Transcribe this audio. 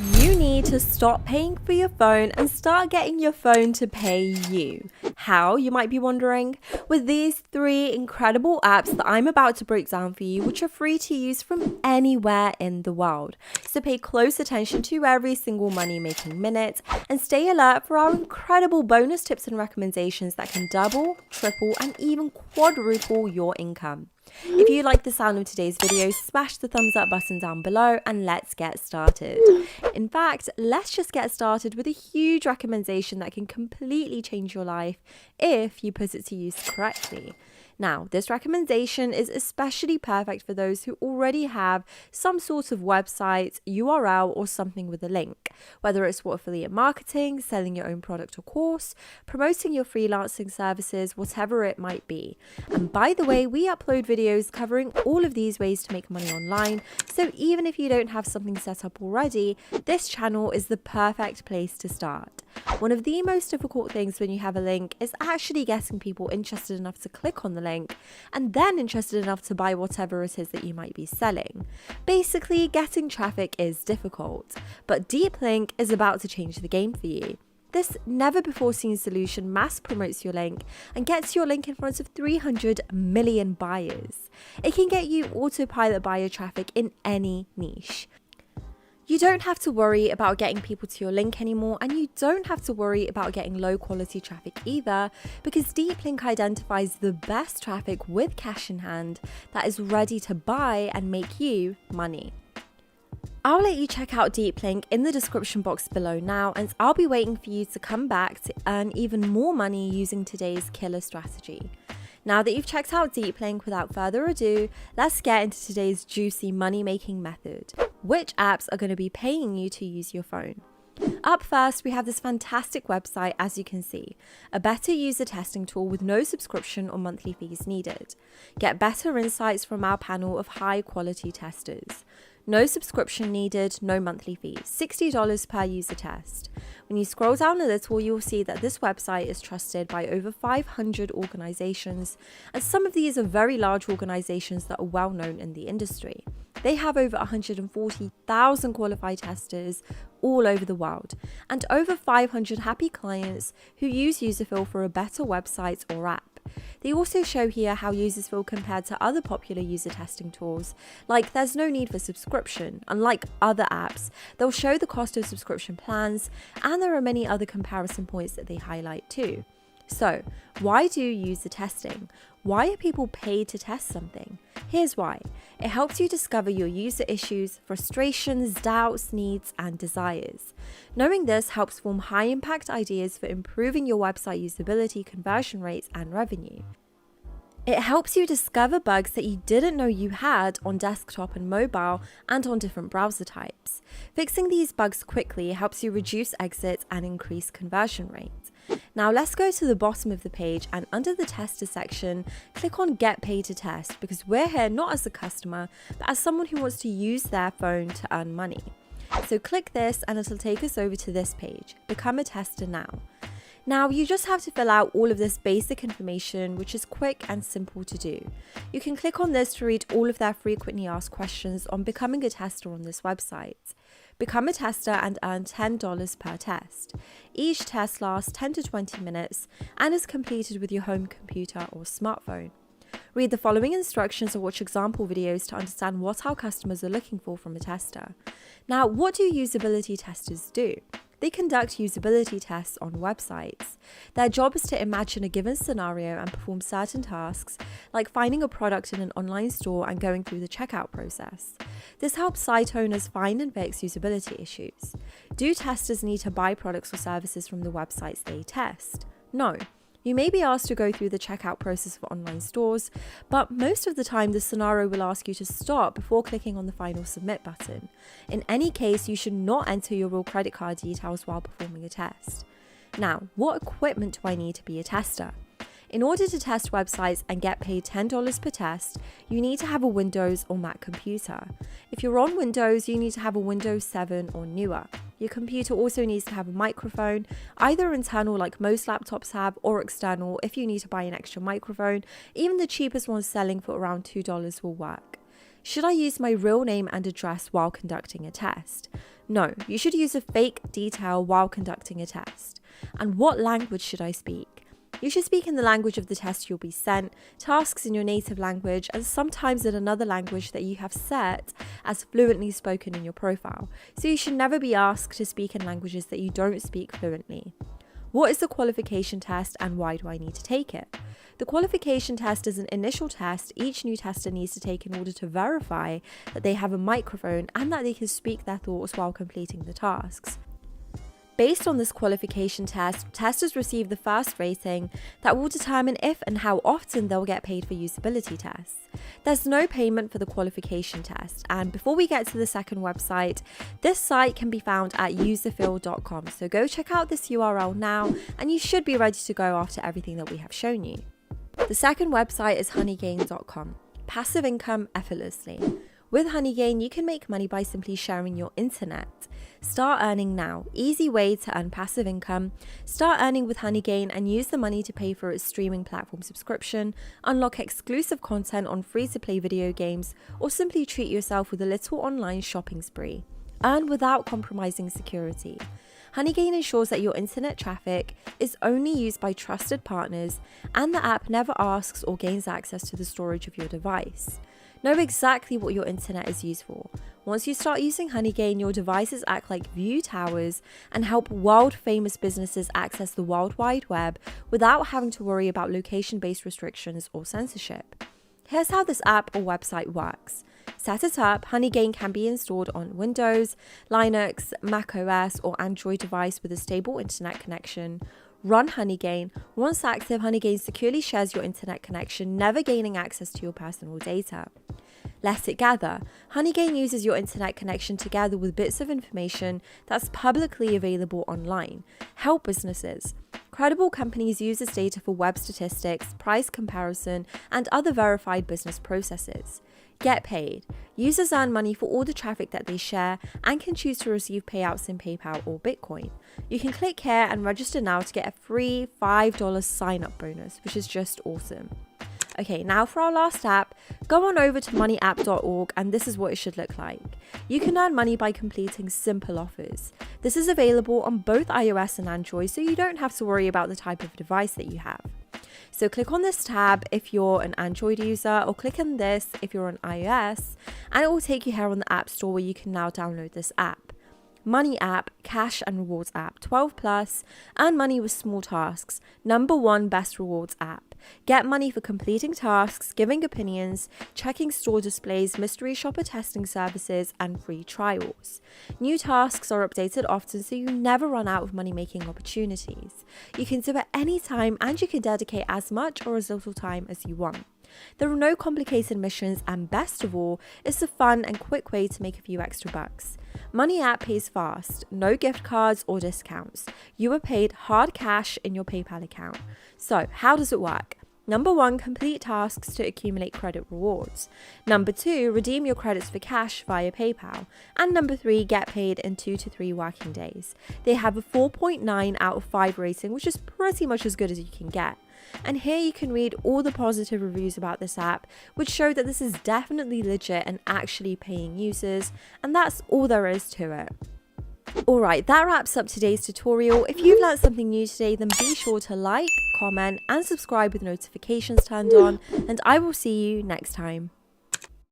You need to stop paying for your phone and start getting your phone to pay you. How, you might be wondering? With these 3 incredible apps that I'm about to break down for you, which are free to use from anywhere in the world. So pay close attention to every single money-making minute and stay alert for our incredible bonus tips and recommendations that can double, triple, and even quadruple your income. If you like the sound of today's video, smash the thumbs up button down below and let's get started. In fact, let's just get started with a huge recommendation that can completely change your life if you put it to use correctly. Now, this recommendation is especially perfect for those who already have some sort of website, URL, or something with a link, whether it's for affiliate marketing, selling your own product or course, promoting your freelancing services, whatever it might be. And by the way, we upload videos covering all of these ways to make money online, so even if you don't have something set up already, this channel is the perfect place to start. One of the most difficult things when you have a link is actually getting people interested enough to click on the link and then interested enough to buy whatever it is that you might be selling. Basically, getting traffic is difficult, but Deep Link is about to change the game for you. This never-before-seen solution mass promotes your link and gets your link in front of 300 million buyers. It can get you autopilot buyer traffic in any niche. You don't have to worry about getting people to your link anymore, and you don't have to worry about getting low quality traffic either, because Deep Link identifies the best traffic with cash in hand that is ready to buy and make you money. I'll let you check out Deep Link in the description box below now, and I'll be waiting for you to come back to earn even more money using today's killer strategy. Now that you've checked out Deep Link, without further ado, let's get into today's juicy money-making method. Which apps are going to be paying you to use your phone? Up first, we have this fantastic website, as you can see, a better user testing tool with no subscription or monthly fees needed. Get better insights from our panel of high-quality testers. No subscription needed, no monthly fees, $60 per user test. When you scroll down a little, you will see that this website is trusted by over 500 organizations, and some of these are very large organizations that are well known in the industry. They have over 140,000 qualified testers all over the world, and over 500 happy clients who use userfeel for a better website or app. They also show here how users feel compared to other popular user testing tools, like there's no need for subscription. Unlike other apps, they'll show the cost of subscription plans, and there are many other comparison points that they highlight too. So, why do user testing? Why are people paid to test something? Here's why. It helps you discover your user issues, frustrations, doubts, needs, and desires. Knowing this helps form high-impact ideas for improving your website usability, conversion rates, and revenue. It helps you discover bugs that you didn't know you had on desktop and mobile and on different browser types. Fixing these bugs quickly helps you reduce exits and increase conversion rates. Now let's go to the bottom of the page, and under the tester section, click on Get Paid to Test, because we're here not as a customer, but as someone who wants to use their phone to earn money. So click this and it'll take us over to this page, Become a Tester Now. Now, you just have to fill out all of this basic information, which is quick and simple to do. You can click on this to read all of their frequently asked questions on becoming a tester on this website. Become a tester and earn $10 per test. Each test lasts 10 to 20 minutes and is completed with your home computer or smartphone. Read the following instructions or watch example videos to understand what our customers are looking for from a tester. Now, what do usability testers do? They conduct usability tests on websites. Their job is to imagine a given scenario and perform certain tasks, like finding a product in an online store and going through the checkout process. This helps site owners find and fix usability issues. Do testers need to buy products or services from the websites they test? No. You may be asked to go through the checkout process for online stores, but most of the time the scenario will ask you to stop before clicking on the final submit button. In any case, you should not enter your real credit card details while performing a test. Now, what equipment do I need to be a tester? In order to test websites and get paid $10 per test, you need to have a Windows or Mac computer. If you're on Windows, you need to have a Windows 7 or newer. Your computer also needs to have a microphone, either internal like most laptops have, or external if you need to buy an extra microphone. Even the cheapest ones selling for around $2 will work. Should I use my real name and address while conducting a test? No, you should use a fake detail while conducting a test. And what language should I speak? You should speak in the language of the test you'll be sent, tasks in your native language, and sometimes in another language that you have set as fluently spoken in your profile. So you should never be asked to speak in languages that you don't speak fluently. What is the qualification test and why do I need to take it? The qualification test is an initial test each new tester needs to take in order to verify that they have a microphone and that they can speak their thoughts while completing the tasks. Based on this qualification test, testers receive the first rating that will determine if and how often they'll get paid for usability tests. There's no payment for the qualification test, and before we get to the second website, this site can be found at userfeel.com, so go check out this URL now and you should be ready to go after everything that we have shown you. The second website is honeygain.com. Passive income effortlessly. With honeygain, you can make money by simply sharing your internet. Start earning now. Easy way to earn passive income. Start earning with honeygain and use the money to pay for its streaming platform subscription, unlock exclusive content on free-to-play video games, or simply treat yourself with a little online shopping spree. Earn without compromising security. honeygain ensures that your internet traffic is only used by trusted partners and the app never asks or gains access to the storage of your device. Know exactly what your internet is used for. Once you start using honeygain, your devices act like view towers and help world-famous businesses access the World Wide Web without having to worry about location-based restrictions or censorship. Here's how this app or website works. Set it up. honeygain can be installed on Windows, Linux, macOS, or Android device with a stable internet connection. Run honeygain. Once active, honeygain securely shares your internet connection, never gaining access to your personal data. Let it gather. honeygain uses your internet connection together with bits of information that's publicly available online. Help businesses. Credible companies use this data for web statistics, price comparison, and other verified business processes. Get paid. Users earn money for all the traffic that they share and can choose to receive payouts in PayPal or Bitcoin. You can click here and register now to get a free $5 sign-up bonus, which is just awesome. Okay, now for our last app, go on over to moneyapp.org and this is what it should look like. You can earn money by completing simple offers. This is available on both iOS and Android, so you don't have to worry about the type of device that you have. So click on this tab if you're an Android user, or click on this if you're on iOS, and it will take you here on the App Store where you can now download this app. Money app, cash and rewards app, 12 plus, earn money with small tasks, #1 best rewards app. Get money for completing tasks, giving opinions, checking store displays, mystery shopper testing services, and free trials. New tasks are updated often so you never run out of money-making opportunities. You can do it anytime and you can dedicate as much or as little time as you want. There are no complicated missions, and best of all, it's a fun and quick way to make a few extra bucks. Money app pays fast, no gift cards or discounts. You are paid hard cash in your PayPal account. So, how does it work? #1, complete tasks to accumulate credit rewards. #2, redeem your credits for cash via PayPal. And #3, get paid in 2 to 3 working days. They have a 4.9 out of 5 rating, which is pretty much as good as you can get. And here you can read all the positive reviews about this app, which show that this is definitely legit and actually paying users, and that's all there is to it. Alright, that wraps up today's tutorial. If you've learned something new today, then be sure to like, comment, and subscribe with notifications turned on, and I will see you next time.